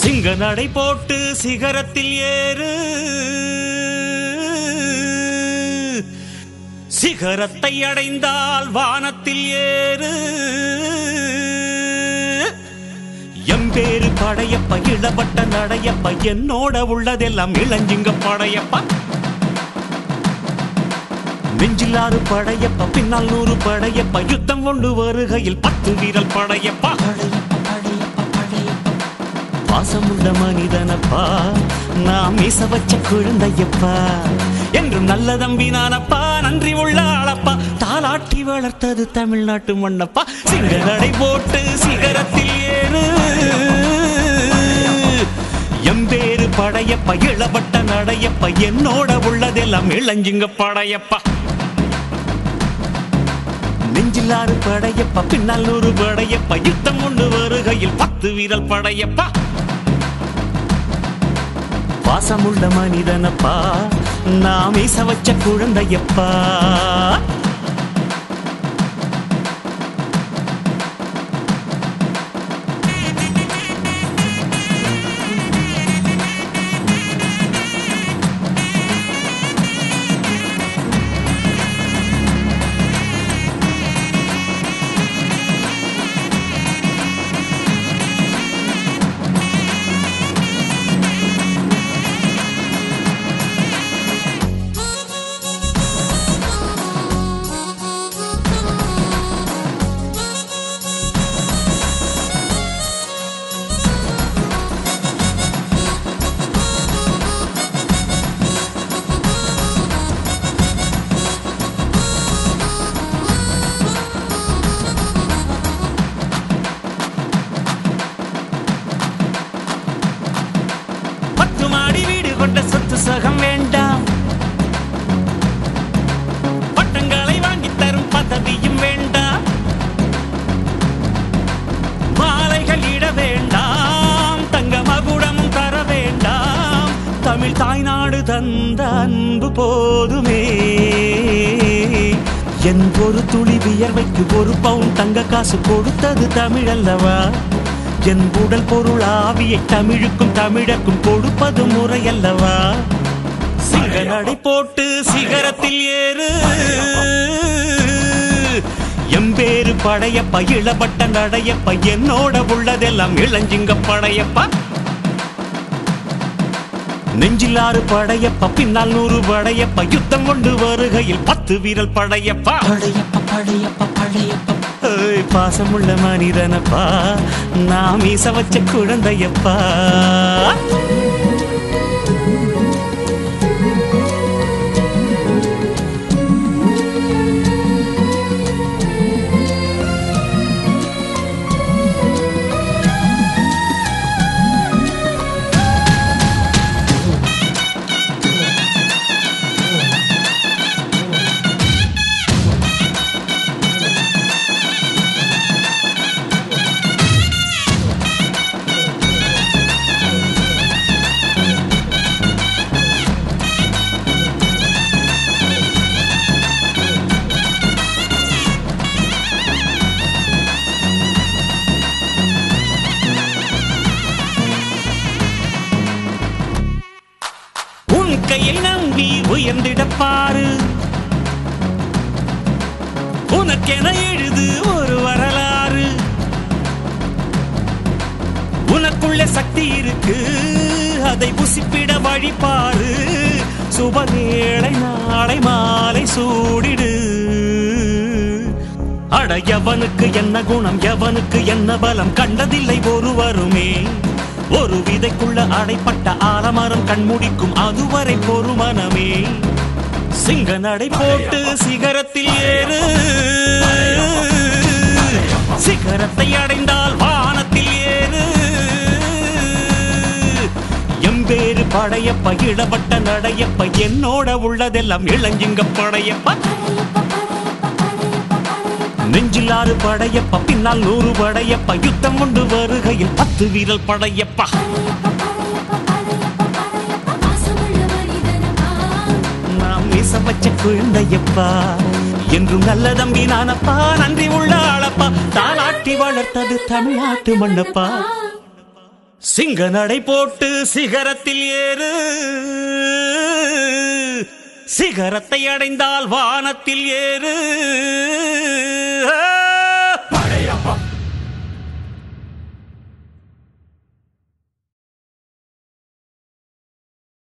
சிங்க நடை போட்டு சிகரத்தில் ஏறு, சிகரத்தை அடைந்தால் வானத்தில் ஏறு. எம்பேரு படையப்ப இளவட்ட நடையப்ப, என்னோட உள்ளதெல்லாம் இளஞ்சிங்க படையப்பா. நெஞ்சிலாறு படையப்ப, பின்னால் 100 படையப்ப, யுத்தம் கொண்டு வருகையில் 10 வீரல் படையப்பா. பாசமுள்ள மனிதனப்பா, நாம் மீச வச்ச குழந்தையப்பா, என்றும் நல்ல தம்பி நானப்பா, நன்றி உள்ள ஆளப்பா, தாலாட்டி வளர்த்தது தமிழ்நாட்டு மண்ணப்பா. சிங்க நடை போட்டு சிகரத்தில் ஏறு, எம்பேரு படையப்ப இளவட்ட நடையப்ப, என்னோட உள்ளதெல்லாம் இளஞ்சிங்க படையப்பா. நெஞ்சிலாறு படையப்ப, பின்னால் 100 படையப்ப, யுத்தம் கொண்டு வருகையில் 10 வீரல் படையப்பா. பாசமுள்ள மனிதனப்பா, நாம் மீச வச்ச குழந்தையப்பா. சொத்து சகம் வேண்டாம், பட்டங்களை வாங்கி தரும் பதவியும் வேண்டாம், மாலைகள் இட வேண்டாம், தங்க மகுடமும் தர வேண்டாம், தமிழ் தாய்நாடு தந்த அன்பு போதுமே. என் ஒரு துளி வியர்வைக்கு 1 பவுன் தங்க காசு கொடுத்தது தமிழ் அல்லவா. என் உடல் பொருள் ஆவியை தமிழுக்கும் தமிழக்கும் கொடுப்பது முறையல்லவா. சிங்க நடை போட்டு சிகரத்தில் ஏறு, எம்பேரு படையப்ப இளவட்ட நடையப்ப, என்னோட உள்ளதெல்லாம் இளஞ்சிங்க படையப்பா. நெஞ்சிலாறு படையப்ப, பின்னால் 100 படையப்ப, யுத்தம் கொண்டு வருகையில் 10 வீரல் படையப்பா. படையப்ப படையப்ப படையப்ப, பாசமுள்ள மனிதனப்பா, நாம் மீச வச்ச குழந்தையப்பா. கையை நம்பி உயர்ந்திட பாரு, உனக்கென எழுது ஒரு வரலாறு. உனக்குள்ள சக்தி இருக்கு, அதை புசிப்பிட வழிபாரு. சுபவேளை நாளை மாலை சூடிடு. அட எவனுக்கு என்ன குணம், எவனுக்கு என்ன பலம், கண்டதில்லை ஒருவருமே. ஒரு விதைக்குள்ள அடைப்பட்ட ஆலமரம் கண்முடிக்கும், அதுவரை பொறுமனமே. சிங்க நடை போட்டு சிகரத்தில் ஏறு, சிகரத்தை அடைந்தால் வானத்தில் ஏறு. எம்பேரு படையப்ப இளவட்ட நடையப்ப, என்னோட உள்ளதெல்லாம் இளஞ்சிங்க படையப்ப. நெஞ்சிலாறு படையப்ப, பின்னால் 100 படையப்ப, யுத்தம் கொண்டு வருகையில் 10 வீரல் படையப்பா. நாம் மீச வச்ச குழந்தையப்பா, என்றும் நல்ல தம்பி நானப்பா, நன்றி உள்ள ஆளப்பா, தாலாட்டி வளர்த்தது தமிழ்நாட்டு மண்ணப்பா. சிங்க நடை போட்டு சிகரத்தில் ஏறு, சிகரத்தை அடைந்தால் வானத்தில் ஏறு.